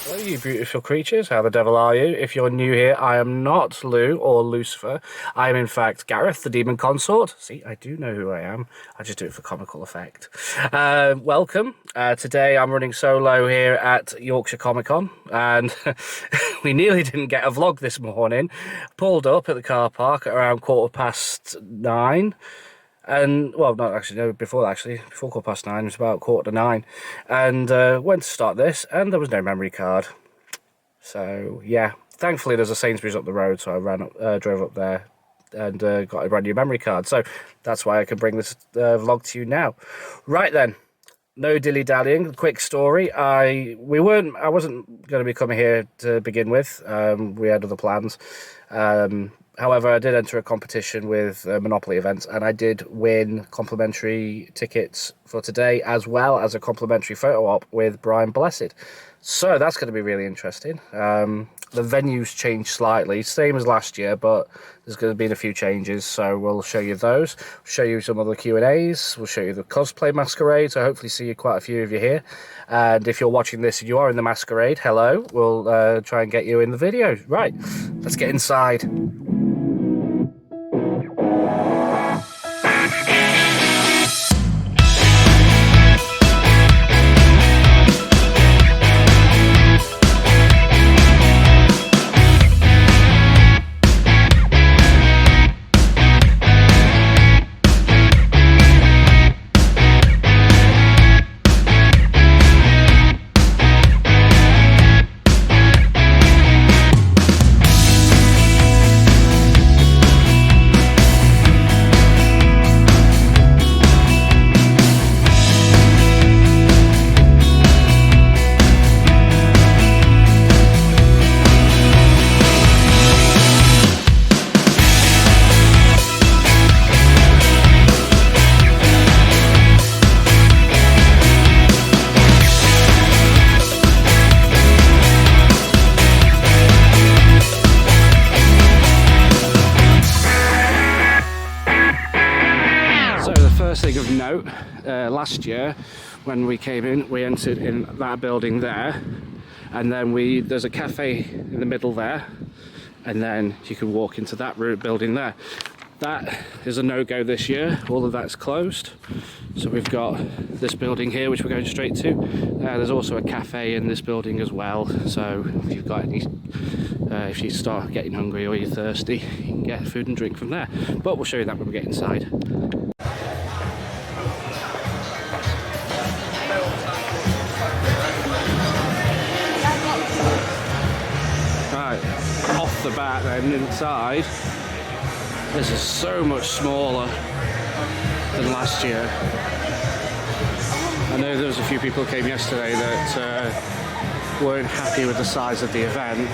Hello, you beautiful creatures. How the devil are you? If you're new here, I am not Lou or Lucifer. I am, in fact, Gareth, the demon consort. See, I do know who I am. I just do it for comical effect. Welcome. Today, I'm running solo here at Yorkshire ComicCon, and we nearly didn't get a vlog this morning. Pulled up at the car park at around 9:15. And, well, not actually, no, before 9:15, it was about 9:15. And went to start this, and there was no memory card. So, yeah, thankfully there's a Sainsbury's up the road, so I drove up there and got a brand new memory card. So that's why I can bring this vlog to you now. Right then, no dilly-dallying, quick story. I wasn't going to be coming here to begin with. We had other plans. However, I did enter a competition with Monopoly events, and I did win complimentary tickets for today, as well as a complimentary photo op with Brian Blessed. So that's going to be really interesting. The venue's changed slightly, same as last year, but there's going to be a few changes. So we'll show you those, show you some of the Q&As, we'll show you the cosplay masquerade. So hopefully see quite a few of you here. And if you're watching this and you are in the masquerade, hello, we'll try and get you in the video. Right, let's get inside. First thing of note, last year when we came in, we entered in that building there, and then there's a cafe in the middle there, and then you can walk into that building there. That is a no-go this year. All of that's closed. So we've got this building here, which we're going straight to. There's also a cafe in this building as well. So if you've got any, if you start getting hungry or you're thirsty, you can get food and drink from there. But we'll show you that when we get inside. Off the bat then, inside, this is so much smaller than last year. I know there was a few people who came yesterday that weren't happy with the size of the event.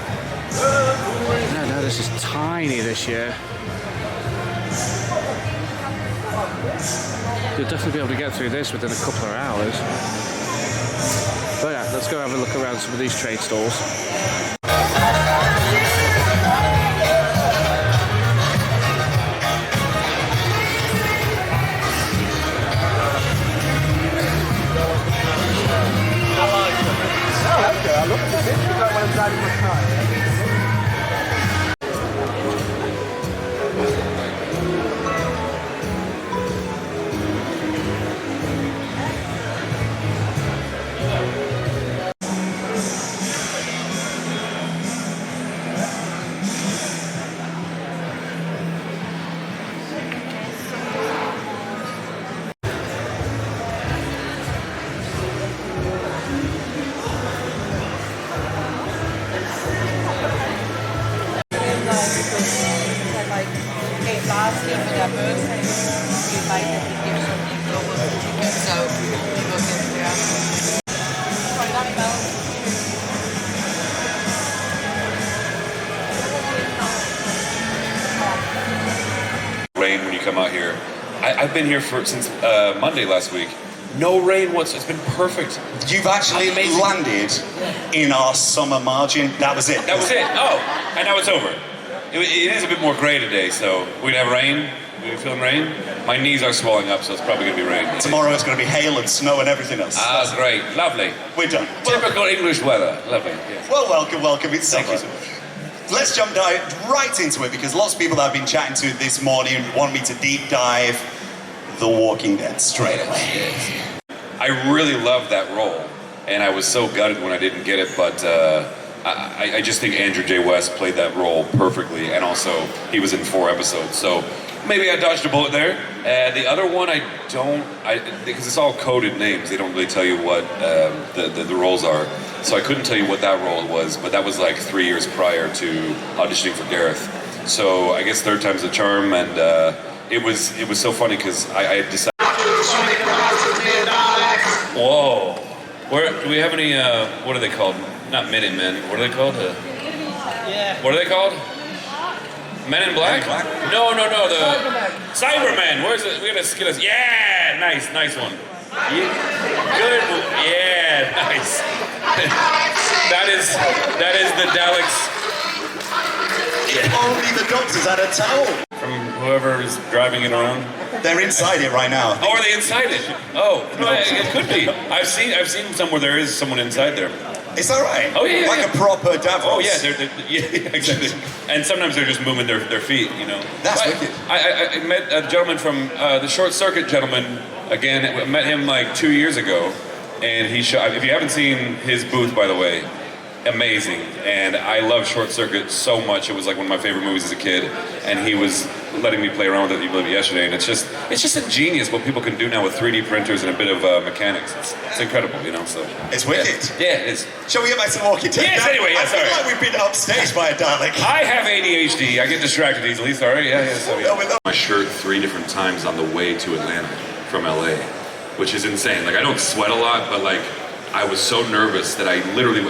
No, this is tiny this year. You'll definitely be able to get through this within a couple of hours. But yeah, let's go have a look around some of these trade stalls. Rain when you come out here. I've been here since Monday last week. No rain once. It's been perfect. You've actually landed in our summer margin. That was it. That was it. Oh, and now it's over. It is a bit more grey today, so we'd have rain. Are you feeling rain? My knees are swelling up, so it's probably going to be rain. Tomorrow it's going to be hail and snow and everything else. Ah, great. Lovely. We're done. Typical English weather. Lovely. Yes. Well, welcome. It's Thank summer. you so much. Let's jump right into it, because lots of people that I've been chatting to this morning want me to deep dive The Walking Dead straight away. I really loved that role, and I was so gutted when I didn't get it, but I just think Andrew J. West played that role perfectly, and also he was in 4 episodes, so maybe I dodged a bullet there. The other one I don't, because it's all coded names, they don't really tell you what the roles are, so I couldn't tell you what that role was, but that was like 3 years prior to auditioning for Gareth. So I guess third time's the charm, and it was so funny because I had decided. Whoa! Do we have any? What are they called? Not Minutemen. What are they called? Yeah. What are they called? Men in Black? No. The Cybermen. Where's it? We gotta get us. Yeah, nice one. Yeah. Good. Yeah, nice. that is the Daleks. If only the doctors had a towel. From whoever is driving it around. They're inside it right now. Oh, are they inside it? Oh, no, it could be. I've seen some where there is someone inside there. Is that right? Oh, yeah, like yeah. a proper Davros. Oh yeah, yeah, exactly. And sometimes they're just moving their feet, you know. That's wicked. I met a gentleman from the Short Circuit gentleman again. I met him like 2 years ago, and he shot. If you haven't seen his booth, by the way, amazing. And I love Short Circuit so much. It was like one of my favorite movies as a kid, and he was letting me play around with it yesterday, and it's just ingenious what people can do now with 3D printers and a bit of mechanics. It's incredible, you know. So it's wicked. Yeah, it is. Shall we get back to The Walking Dead? Yes, anyway, yeah, I feel sorry. like we've been upstaged by a Dalek. I have ADHD. I get distracted easily. Sorry. Yeah. So, yeah. My shirt 3 different times on the way to Atlanta from LA, which is insane. Like I don't sweat a lot, but like I was so nervous that I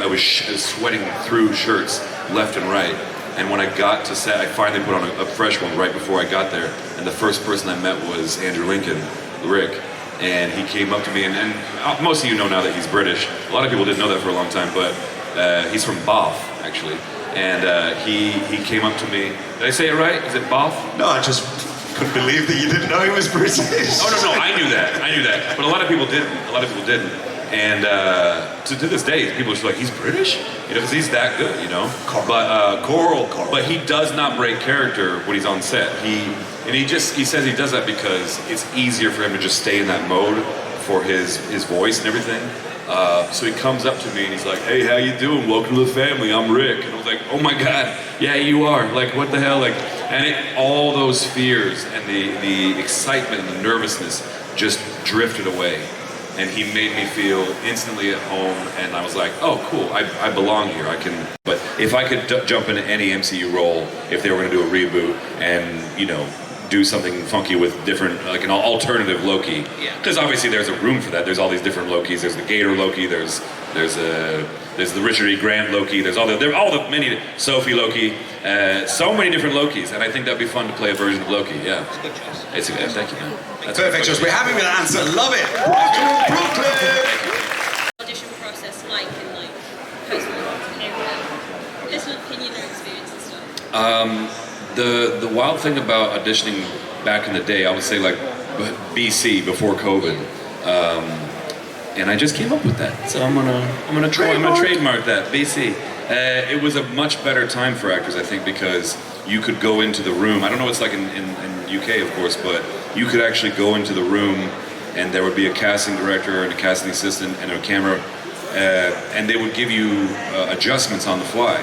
was sweating through shirts left and right. And when I got to set, I finally put on a fresh one right before I got there. And the first person I met was Andrew Lincoln, Rick. And he came up to me, and most of you know now that he's British. A lot of people didn't know that for a long time, but he's from Bath, actually. And he came up to me. Did I say it right? Is it Bath? No, I just couldn't believe that you didn't know he was British. Oh, no, I knew that. But a lot of people didn't. And to this day, people are just like, he's British? You know, because he's that good, you know? Coral. But he does not break character when he's on set. He says he does that because it's easier for him to just stay in that mode for his voice and everything. So he comes up to me and he's like, hey, how you doing? Welcome to the family, I'm Rick. And I was like, oh my God, yeah, you are. Like, what the hell? Like, and all those fears and the excitement and the nervousness just drifted away. And he made me feel instantly at home, and I was like, oh, cool, I belong here, but if I could jump into any MCU role, if they were gonna do a reboot, and, you know, do something funky with different, like an alternative Loki. Yeah. Because obviously there's a room for that, there's all these different Lokis, there's the Gator Loki, there's the Richard E. Grant Loki, there's all the many, Sophie Loki, so many different Lokis, and I think that'd be fun to play a version of Loki, yeah. It's a good choice. Thank you, man. That's Perfect choice. We're happy with that answer. Love it. Brooklyn. Audition process like in like personal opinion or experience and stuff? The wild thing about auditioning back in the day, I would say like BC, before COVID, and I just came up with that. So I'm gonna trademark that, BC. It was a much better time for actors, I think, because you could go into the room. I don't know what it's like in UK, of course, but you could actually go into the room and there would be a casting director and a casting assistant and a camera, and they would give you adjustments on the fly,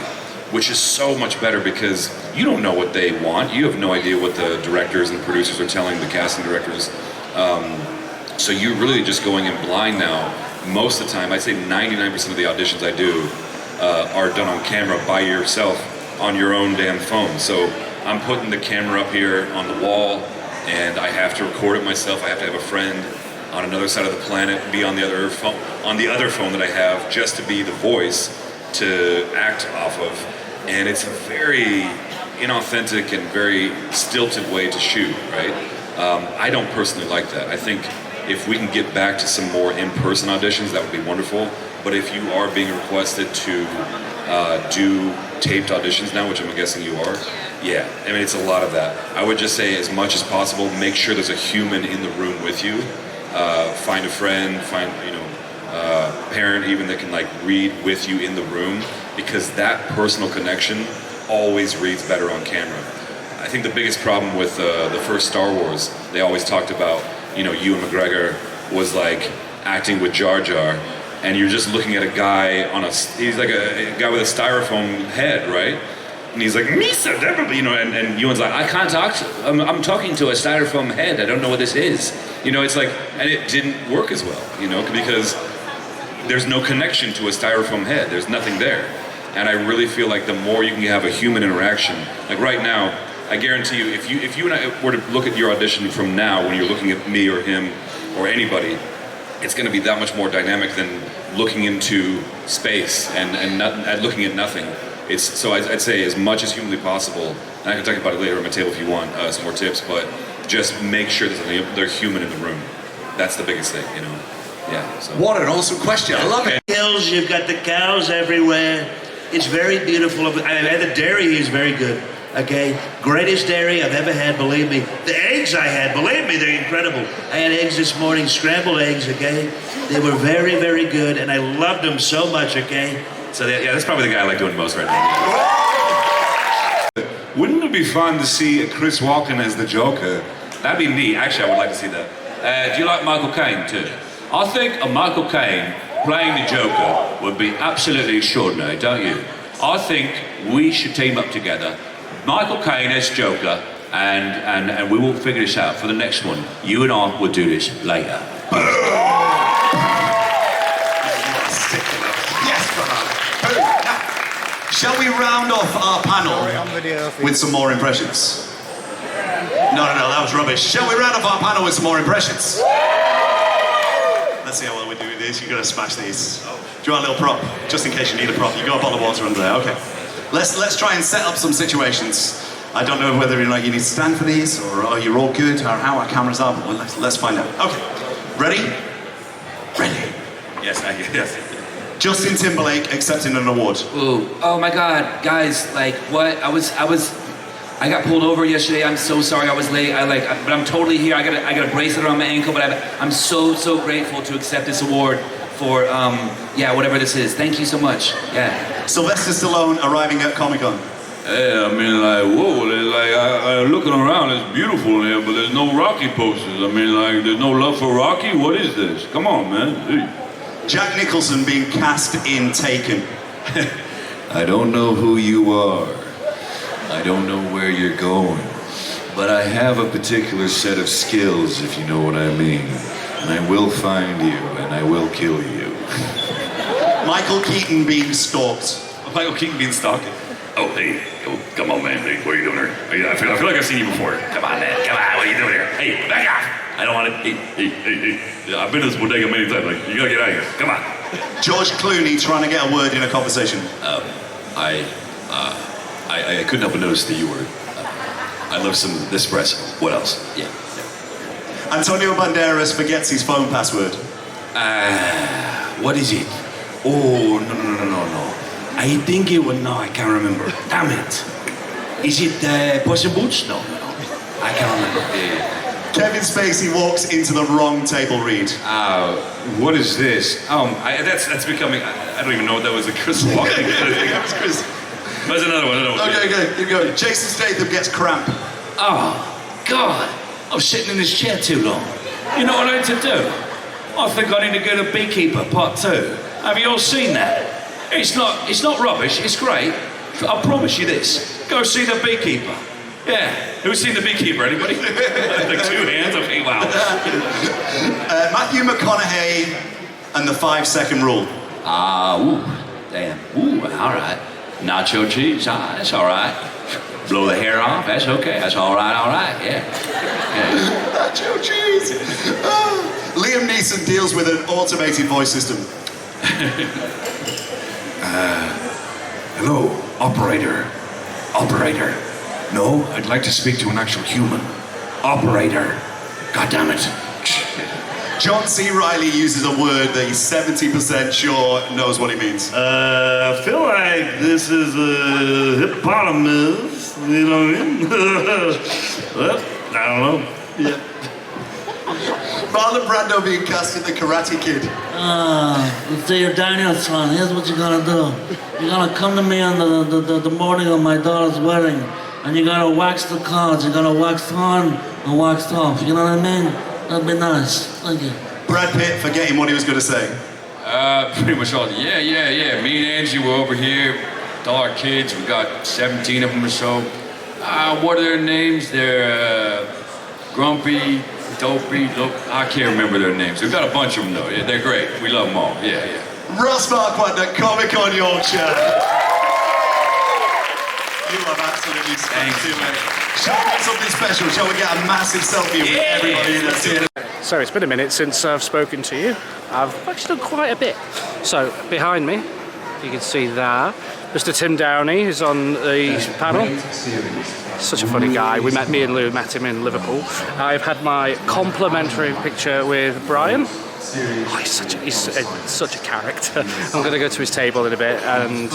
which is so much better because you don't know what they want. You have no idea what the directors and producers are telling the casting directors. So you're really just going in blind now. Most of the time, I'd say 99% of the auditions I do are done on camera by yourself on your own damn phone. So I'm putting the camera up here on the wall, and I have to record it myself. I have to have a friend on another side of the planet be on the other phone that I have, just to be the voice to act off of. And it's a very inauthentic and very stilted way to shoot, right? I don't personally like that. I think if we can get back to some more in-person auditions, that would be wonderful. But if you are being requested to do taped auditions now, which I'm guessing you are. Yeah, I mean, it's a lot of that. I would just say, as much as possible, make sure there's a human in the room with you. Find a friend, find, parent even that can like read with you in the room, because that personal connection always reads better on camera. I think the biggest problem with the first Star Wars, they always talked about, Ewan McGregor was like acting with Jar Jar, and you're just looking at a guy he's like a guy with a styrofoam head, right? And he's like, Misa, and Ewan's like, I can't talk I'm talking to a styrofoam head, I don't know what this is. It's like, and it didn't work as well, because there's no connection to a styrofoam head, there's nothing there. And I really feel like the more you can have a human interaction, like right now, I guarantee you, if you and I were to look at your audition from now, when you're looking at me or him or anybody, it's going to be that much more dynamic than looking into space and looking at nothing. So I'd say as much as humanly possible, and I can talk about it later on my table if you want some more tips, but just make sure there's human in the room. That's the biggest thing, Yeah. So. What an awesome question. I love it. Hills, you've got the cows everywhere. It's very beautiful. And the dairy is very good. Okay, greatest dairy I've ever had, believe me. The eggs I had, believe me, they're incredible. I had eggs this morning, scrambled eggs, okay? They were very, very good, and I loved them so much, okay? So that's probably the guy I like doing most right now. Wouldn't it be fun to see Chris Walken as the Joker? That'd be neat. Actually, I would like to see that. Do you like Michael Caine too? I think a Michael Caine playing the Joker would be absolutely extraordinary, don't you? I think we should team up together. Michael Caine as Joker, and we will figure this out for the next one. You and I will do this later. Yes, brother. Now, shall we round off our panel with some more impressions? No, that was rubbish. Shall we round off our panel with some more impressions? Let's see how well we do with this. You've got to smash these. Do you want a little prop? Just in case you need a prop. You got a bottle of water under there. Okay. Let's try and set up some situations. I don't know whether you need to stand for these, or you're all good, or how our cameras are, but let's find out. Okay. Ready? Ready. Yes. Justin Timberlake accepting an award. Ooh, oh my God, guys, like what? I got pulled over yesterday. I'm so sorry I was late. But I'm totally here. I got a bracelet around my ankle, but I'm so grateful to accept this award for whatever this is. Thank you so much. Yeah. Sylvester Stallone arriving at ComicCon. Yeah, I mean, like, whoa, I'm looking around, it's beautiful in here, but there's no Rocky posters. I mean, like, there's no love for Rocky? What is this? Come on, man. Hey. Jack Nicholson being cast in Taken. I don't know who you are. I don't know where you're going. But I have a particular set of skills, if you know what I mean. And I will find you, and I will kill you. Michael Keaton being stalked. Michael Keaton being stalked? Oh, hey, come on, man. Hey, what are you doing here? I feel like I've seen you before. Come on, man. Come on, what are you doing here? Hey, back off. I don't want to. Hey. I've been to this bodega many times. Like, you gotta get out of here. Come on. George Clooney trying to get a word in a conversation. I couldn't help but notice that you were. I love some espresso. What else? Yeah. Antonio Banderas forgets his phone password. What is it? Oh, no. I think it was, no, I can't remember. Damn it. Is it Puss in Boots? No. I can't remember. Kevin Spacey walks into the wrong table read. What is this? That's becoming. I don't even know what that was. A Chris Walken. That was Chris. There's another one. Okay, good. Here we go. Jason Statham gets cramp. Oh, God. I was sitting in this chair too long. You know what I need to do? I think I need to get a Beekeeper Part 2. Have you all seen that? It's not rubbish, it's great. I promise you this. Go see the Beekeeper. Yeah. Who's seen The Beekeeper? Anybody? Like 2 hands? Okay, wow. Matthew McConaughey and the 5-second rule. Damn. All right. Nacho cheese, that's all right. Blow the hair off, that's okay. That's all right, yeah. Nacho cheese. Liam Neeson deals with an automated voice system. Hello, operator. Operator. No, I'd like to speak to an actual human. Operator. God damn it. John C. Reilly uses a word that he's 70% sure knows what it means. I feel like this is a hippopotamus, you know what I mean? Well, I don't know. Yeah. Marlon Brando being cast in The Karate Kid. Let's say you're Daniel's son. Here's what you're gonna do. You're gonna come to me on the morning of my daughter's wedding, and you're gonna wax the cards. You're gonna wax on and wax off. You know what I mean? That'd be nice. Thank you. Brad Pitt forgetting what he was going to say. Pretty much all. Yeah. Me and Angie were over here with all our kids. We got 17 of them or so. What are their names? They're Grumpy, Dopey, I can't remember their names. We've got a bunch of them though. Yeah, they're great. We love them all. Yeah. Ross Marquand at ComicCon Yorkshire. You have absolutely spectacular. Shall we get something special? Shall we get a massive selfie with everybody that's here? So it's been a minute since I've spoken to you. I've actually done quite a bit. So behind me, you can see there, Mr. Tim Downey is on the panel. Such a funny guy. Me and Lou met him in Liverpool. I've had my complimentary picture with Brian. Oh, he's such a character. I'm going to go to his table in a bit and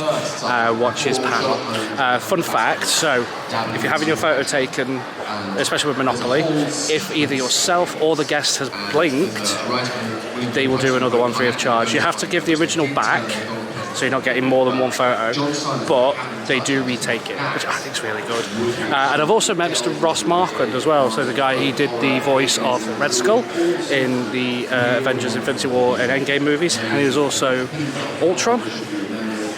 watch his panel. Fun fact, so if you're having your photo taken, especially with Monopoly, if either yourself or the guest has blinked, they will do another one free of charge. You have to give the original back, so you're not getting more than one photo, but they do retake it, which I think is really good. And I've also met Mr. Ross Marquand as well, so the guy, he did the voice of Red Skull in the Avengers Infinity War and Endgame movies, and he was also Ultron,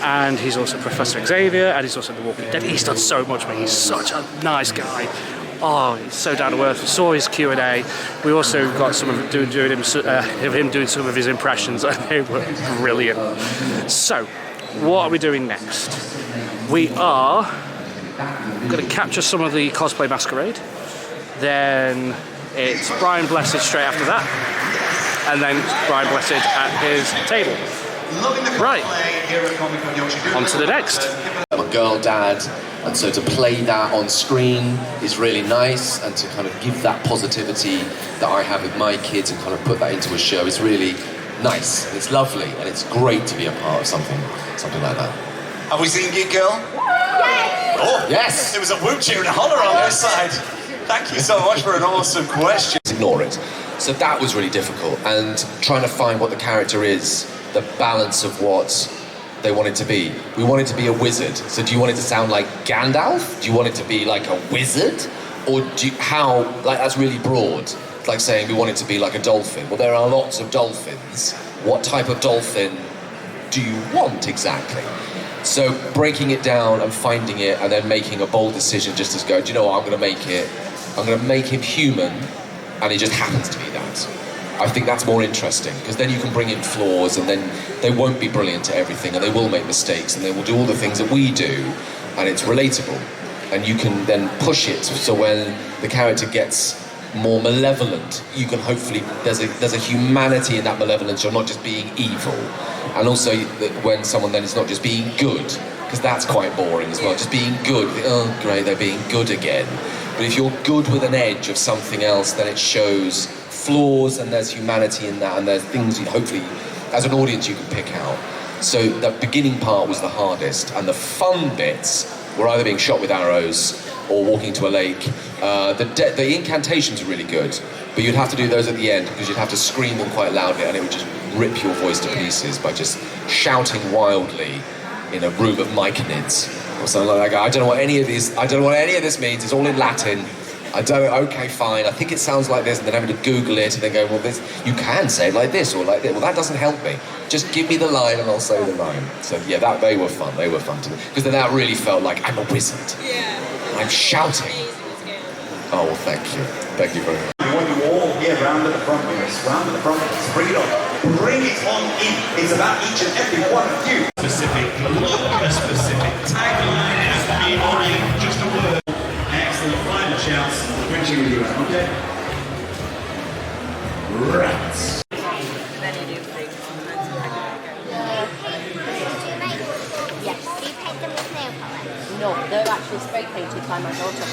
and he's also Professor Xavier, and he's also The Walking Dead. He's done so much, man. He's such a nice guy. Oh, he's so down to earth. We saw his Q&A. We also got some of him doing some of his impressions, and they were brilliant. So, what are we doing next? We are going to capture some of the cosplay masquerade. Then it's Brian Blessed straight after that, and then Brian Blessed at his table. Right, on to the next. I'm a girl dad, and so to play that on screen is really nice, and to kind of give that positivity that I have with my kids and kind of put that into a show is really nice. And it's lovely, and it's great to be a part of something like that. Have we seen Geek Girl? Yes! Oh, yes! It was a whoop cheer and a holler on this side. Thank you so much for an awesome question. Ignore it. So that was really difficult, and trying to find what the character is, the balance of what they want it to be. We want it to be a wizard. So do you want it to sound like Gandalf? Do you want it to be like a wizard? Or that's really broad. It's like saying we want it to be like a dolphin. Well, there are lots of dolphins. What type of dolphin do you want exactly? So breaking it down and finding it, and then making a bold decision just to go, do you know what, I'm going to make him human, and he just happens to be that. I think that's more interesting, because then you can bring in flaws, and then they won't be brilliant at everything, and they will make mistakes, and they will do all the things that we do, and it's relatable. And you can then push it, so when the character gets more malevolent, you can hopefully, there's a humanity in that malevolence. You're not just being evil. And also when someone then is not just being good, because that's quite boring as well, just being good. Oh great, they're being good again. But if you're good with an edge of something else, then it shows flaws, and there's humanity in that, and there's things you hopefully as an audience you can pick out. So the beginning part was the hardest, and the fun bits were either being shot with arrows or walking to a lake. The incantations are really good, but you'd have to do those at the end, because you'd have to scream them quite loudly, and it would just rip your voice to pieces by just shouting wildly in a room of myconids or something like that. I don't know what any of this means. It's all in Latin. Okay, fine, I think it sounds like this, and then having to Google it and then go, well, you can say it like this or like this. Well, that doesn't help me. Just give me the line and I'll say the line. So yeah, they were fun to me. Because then that really felt like I'm a wizard. Yeah. I'm shouting. Oh, well, thank you. Thank you very much. I want you all here round at the front of us, round at the front of us. Bring it on. Bring it on in. It's about each and every one of you. Specific tagline has to be on in just a word. Excellent. Final shouts. Bridging with you, okay? Rats. Yes. Do you paint them with nail polish? No, they're actually spray painted by my daughter.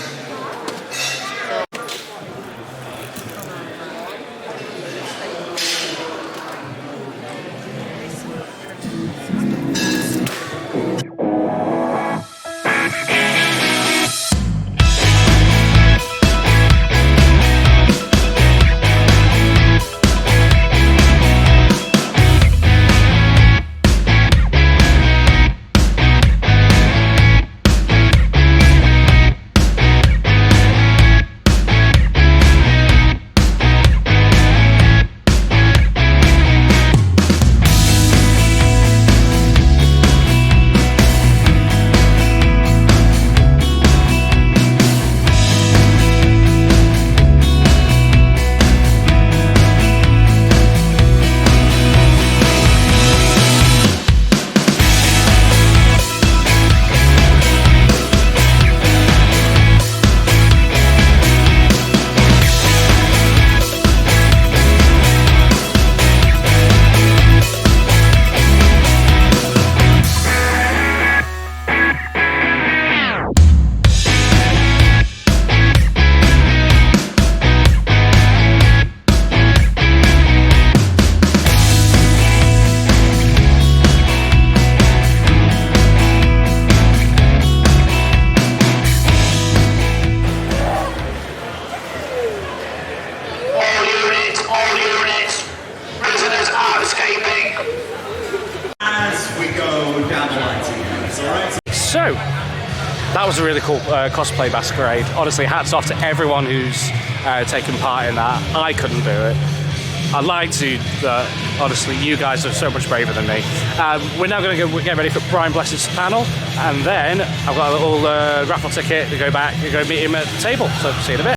So, that was a really cool cosplay masquerade. Honestly, hats off to everyone who's taken part in that. I couldn't do it. I'd like to, but honestly, you guys are so much braver than me. We're now going to go get ready for Brian Blessed's panel, and then I've got a little raffle ticket to go back and go meet him at the table. So, see you in a bit.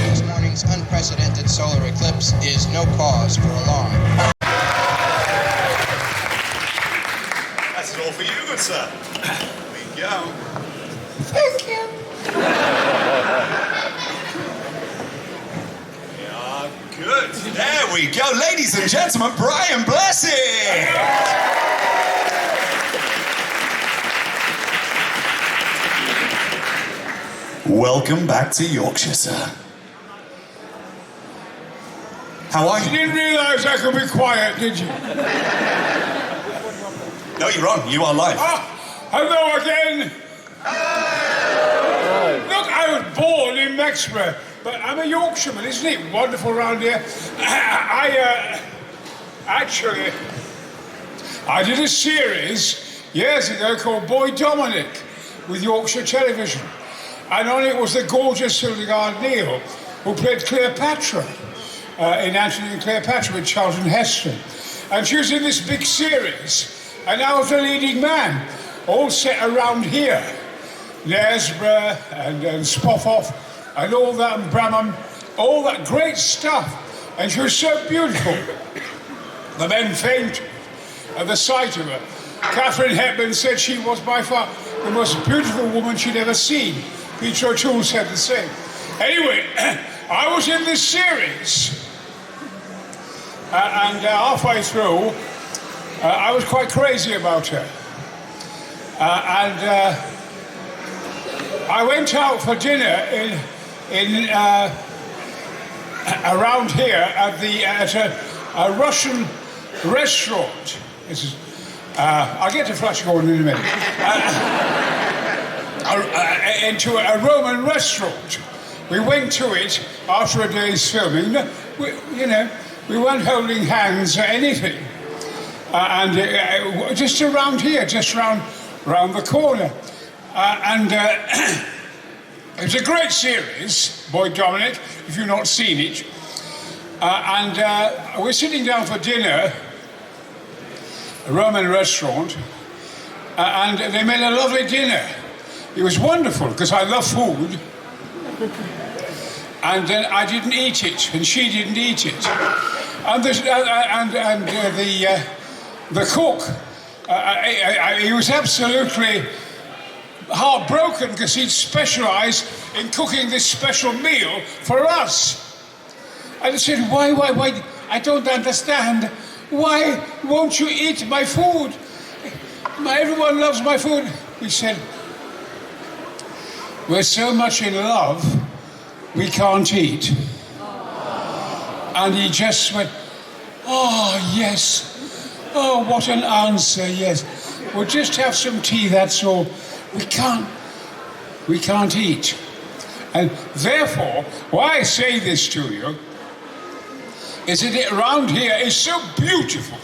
This morning's unprecedented solar eclipse is no cause for alarm. That's all for you, good sir. There we go. Thank you. Yeah, good. There we go. Ladies and gentlemen, Brian Blessed! Welcome back to Yorkshire, sir. How are You you? didn't realise I could be quiet, did you? No, you're on. You are live. Hello again. Look, I was born in Mexborough, but I'm a Yorkshireman. Isn't it wonderful around here? Actually, I did a series years ago called Boy Dominic with Yorkshire Television. And on it was the gorgeous Hildegard Neal, who played Cleopatra in Antony and Cleopatra with Charlton Heston. And she was in this big series, and I was the leading man, all set around here. Nesborough and Spoffoff and all that, and Bramham, all that great stuff. And she was so beautiful. The men fainted at the sight of her. Catherine Hepburn said she was by far the most beautiful woman she'd ever seen. Peter O'Toole said the same. Anyway, I was in this series, and halfway through, I was quite crazy about her. I went out for dinner in around here at a Russian restaurant. I'll get to Flash Gordon in a minute. Into a Roman restaurant. We went to it after a day's filming. We weren't holding hands or anything. Just around here, just round the corner. It was a great series, Boy Dominic, if you've not seen it. We're sitting down for dinner, a Roman restaurant, and they made a lovely dinner. It was wonderful, because I love food. And then I didn't eat it, and she didn't eat it. And the cook, he was absolutely heartbroken because he'd specialised in cooking this special meal for us. And I said, why, I don't understand. Why won't you eat my food? Everyone loves my food. We said, we're so much in love, we can't eat. And he just went, oh, yes. Oh, what an answer, yes. We'll just have some tea, that's all. We can't eat. And therefore, why I say this to you is that around here is so beautiful.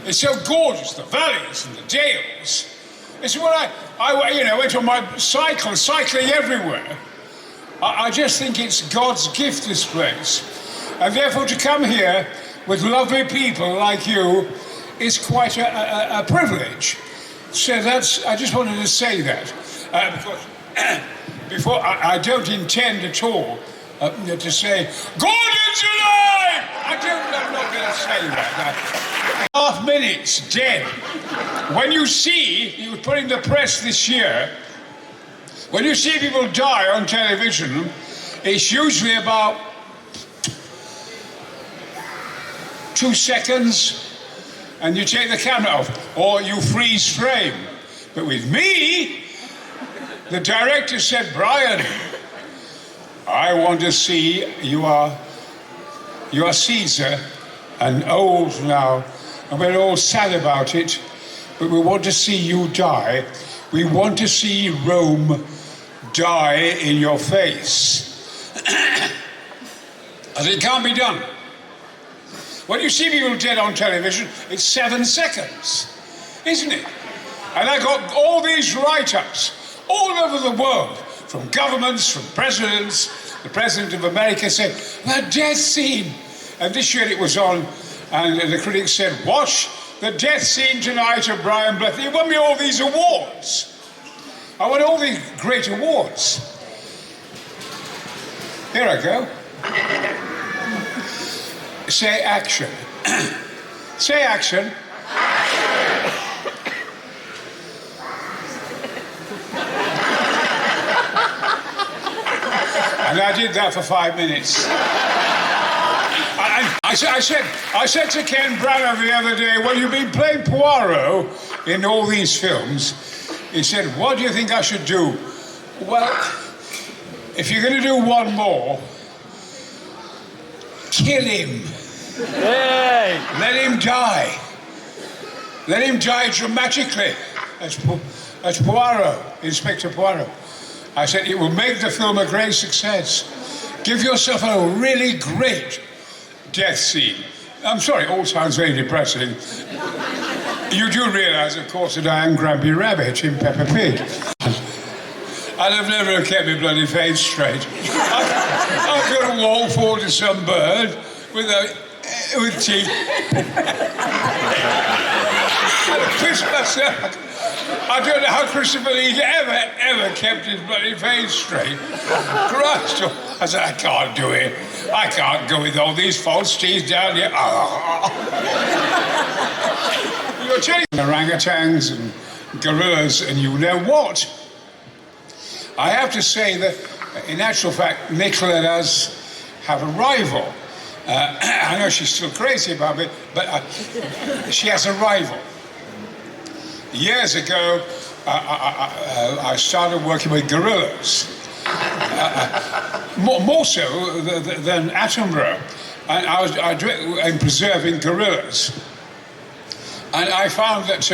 It's so gorgeous, the valleys and the dales. It's what I went on my cycling everywhere. I just think it's God's gift, this place. And therefore to come here with lovely people like you is quite a privilege. So I just wanted to say that. Before, I don't intend at all to say, Gordon's alive! I'm not going to say that. half minutes dead. When you see, he was put in the press this year, when you see people die on television, it's usually about 2 seconds, and you take the camera off, or you freeze frame. But with me, the director said, Brian, I want to see you are Caesar and old now, and we're all sad about it, but we want to see you die. We want to see Rome die in your face. And it can't be done. When you see people dead on television, it's 7 seconds, isn't it? And I got all these write-ups all over the world, from governments, from presidents. The President of America said, the death scene. And this year it was on, and the critics said, watch the death scene tonight of Brian Blessed. He won me all these awards. I won all these great awards. Here I go. Say action. Say action. And I did that for 5 minutes. I said to Ken Branagh the other day, well, you've been playing Poirot in all these films. He said, what do you think I should do? Well, if you're going to do one more, kill him. Hey. Let him die. Let him die dramatically as Poirot, Inspector Poirot. I said, it will make the film a great success. Give yourself a really great death scene. I'm sorry, it all sounds very depressing. You do realise, of course, that I am Grumpy Rabbit in Peppa Pig. And I've never kept my bloody face straight. I've got to walk forward to some bird with teeth. I don't know how Christopher Lee ever kept his bloody face straight. Christ, I said, I can't do it. I can't go with all these false teeth down here. You're telling orangutans and gorillas, and you know what? I have to say that, in actual fact, Nicola does have a rival. I know she's still crazy about it, but she has a rival. Years ago, I started working with gorillas, more so than Attenborough, and I was preserving gorillas. And I found that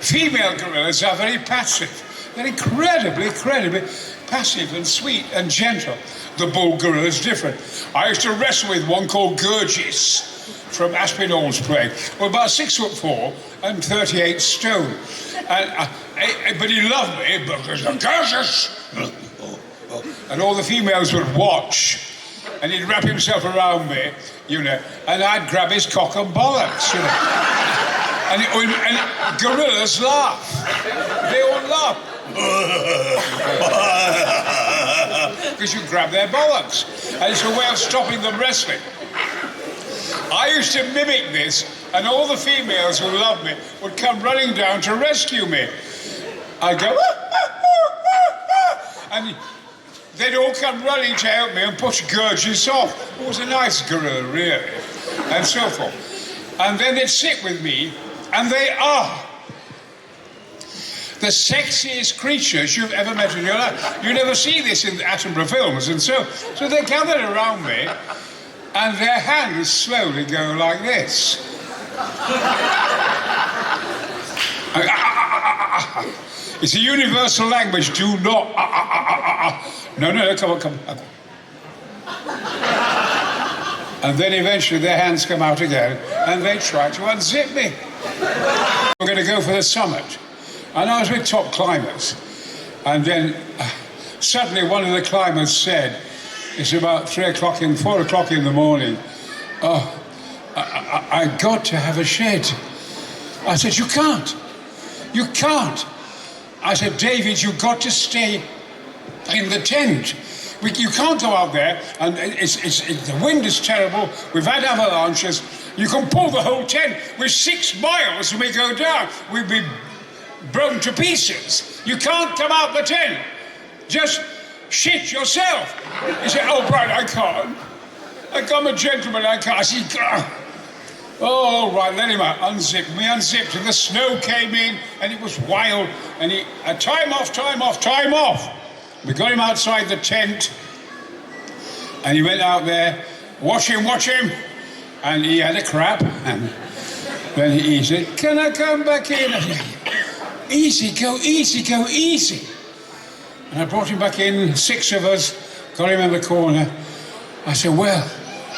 female gorillas are very passive. They're incredibly passive and sweet and gentle. The bull gorilla is different. I used to wrestle with one called Gurgis from Aspinall's play. Well, about 6'4" and 38 stone. But he loved me because of Gurgis. And all the females would watch. And he'd wrap himself around me, you know, and I'd grab his cock and bollocks, you know. And gorillas laugh. They all laugh. Because you grab their bollocks. And it's a way of stopping them wrestling. I used to mimic this, and all the females who loved me would come running down to rescue me. I'd go, and they'd all come running to help me and push Gurgis off. It was a nice gorilla, really, and so forth. And then they'd sit with me, and they are the sexiest creatures you've ever met in your life. You never see this in Attenborough films, and so they gathered around me, and their hands slowly go like this. It's a universal language. Do not. No, come on. And then eventually their hands come out again, and they try to unzip me. We're going to go for the summit. And I was with top climbers. And then suddenly one of the climbers said, it's about 4 o'clock in the morning, I got to have a shed. I said, you can't. I said, David, you've got to stay in the tent. You can't go out there, and the wind is terrible. We've had avalanches. You can pull the whole tent. We're 6 miles and we go down. We'd be broken to pieces. You can't come out the tent. Just shit yourself. He said, oh, Brian, I can't. I'm a gentleman, I can't. I said, oh, all right, let him out. Unzipped. We unzipped, and the snow came in, and it was wild. And he, time off. We got him outside the tent, and he went out there, watch him. And he had a crap, and then he said, can I come back in? I said, easy, go easy. And I brought him back in, 6 of us, got him in the corner. I said, well,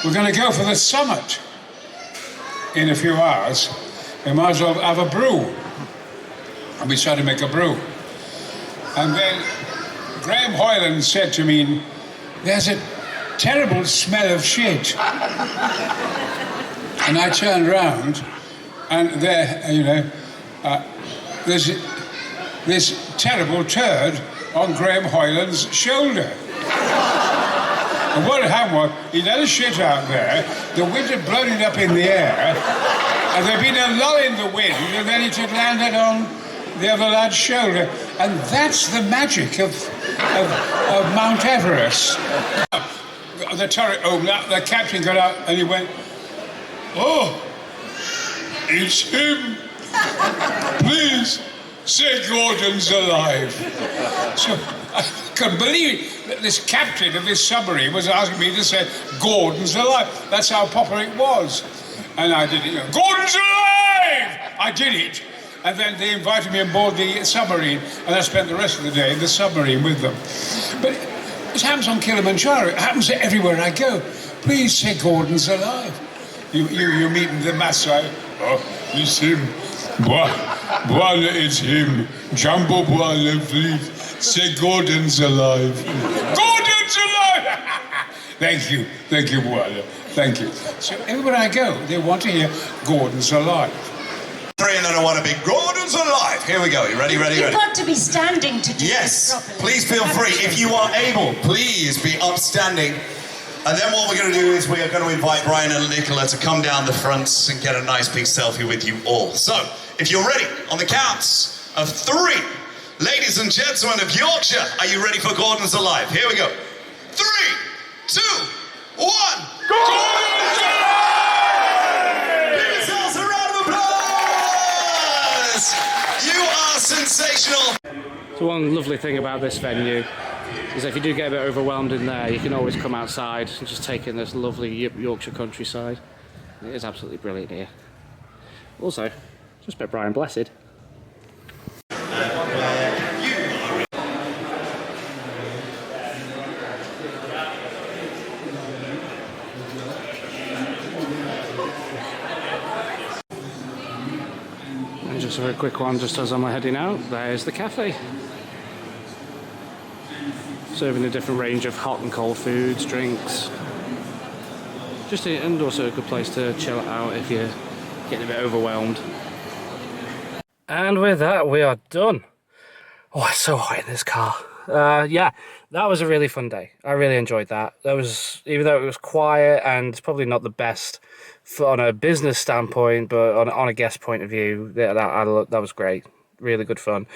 we're going to go for the summit in a few hours. We might as well have a brew. And we tried to make a brew. And then Graham Hoyland said to me, there's a terrible smell of shit. And I turned round, and there, you know, there's this terrible turd on Graham Hoyland's shoulder. And what had happened was, he'd had a shit out there, the wind had blown it up in the air, and there'd been a lull in the wind, and then it had landed on the other lad's shoulder. And that's the magic of Mount Everest. The turret opened up, the captain got out, and he went, oh, it's him. Please, say Gordon's alive. So I couldn't believe it. This captain of this submarine was asking me to say, Gordon's alive. That's how popular it was. And I did it. Gordon's alive! I did it. And then they invited me on board the submarine, and I spent the rest of the day in the submarine with them. But it happens on Kilimanjaro. It happens everywhere I go. Please say Gordon's alive. You meet the master. Oh, it's him. Boile, it's him. Jumbo Boile, please. Say Gordon's alive. Gordon's alive! Thank you, Boile. Thank you. So everywhere I go, they want to hear Gordon's alive. Three and then I want to be Gordon's alive. Here we go. You ready? You've got to be standing to do yes, this properly. Please feel free. If you are able, please be upstanding. And then what we're going to do is we are going to invite Brian and Nicola to come down the fronts and get a nice big selfie with you all. So, if you're ready, on the counts of three, ladies and gentlemen of Yorkshire, are you ready for Gordon's alive? Here we go. 3, 2, 1. Gordon's alive! Give yourselves a round of applause! You are sensational. So one lovely thing about this venue is if you do get a bit overwhelmed in there, you can always come outside and just take in this lovely Yorkshire countryside. It is absolutely brilliant here. Also, just a bit Brian Blessed. And just a very quick one, just as I'm heading out, there's the cafe. Serving a different range of hot and cold foods, drinks. And also a good place to chill out if you're getting a bit overwhelmed. And with that, we are done. Oh, it's so hot in this car. Yeah, that was a really fun day. I really enjoyed that. Even though it was quiet and probably not the best on a business standpoint, but on a guest point of view, that was great. Really good fun.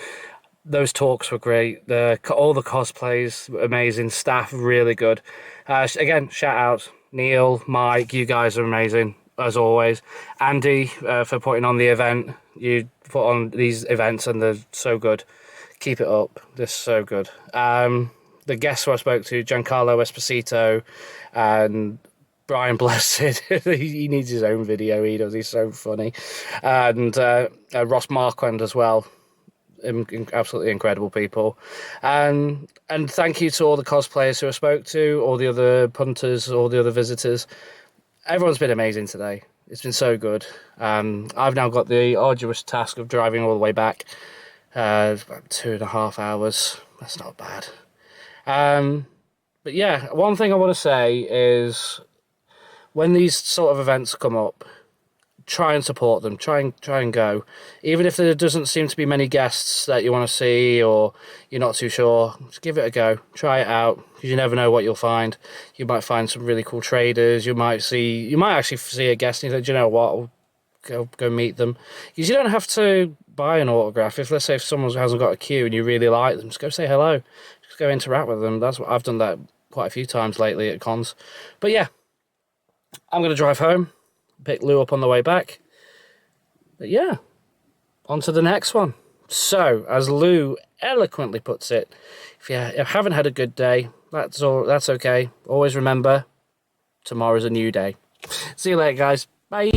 Those talks were great. All the cosplays were amazing. Staff really good. Again, shout out Neil, Mike. You guys are amazing as always. Andy for putting on the event. You put on these events and they're so good. Keep it up. They're so good. The guests who I spoke to, Giancarlo Esposito and Brian Blessed. He needs his own video. He does. He's so funny. And Ross Marquand as well. Absolutely incredible people, and thank you to all the cosplayers who I spoke to, all the other punters, all the other visitors. Everyone's been amazing today. It's been so good. I've now got the arduous task of driving all the way back. About 2.5 hours. That's not bad. But yeah, one thing I want to say is when these sort of events come up, try and support them. Try and go. Even if there doesn't seem to be many guests that you want to see or you're not too sure, just give it a go. Try it out, because you never know what you'll find. You might find some really cool traders. You might actually see a guest and you think, do you know what? I'll go meet them. Because you don't have to buy an autograph. Let's say if someone hasn't got a queue and you really like them, just go say hello. Just go interact with them. That's what I've done that quite a few times lately at cons. But yeah, I'm going to drive home. Pick Lou up on the way back. But yeah, on to the next one. So, as Lou eloquently puts it, if you haven't had a good day, that's okay. Always remember, tomorrow's a new day. See you later, guys. Bye.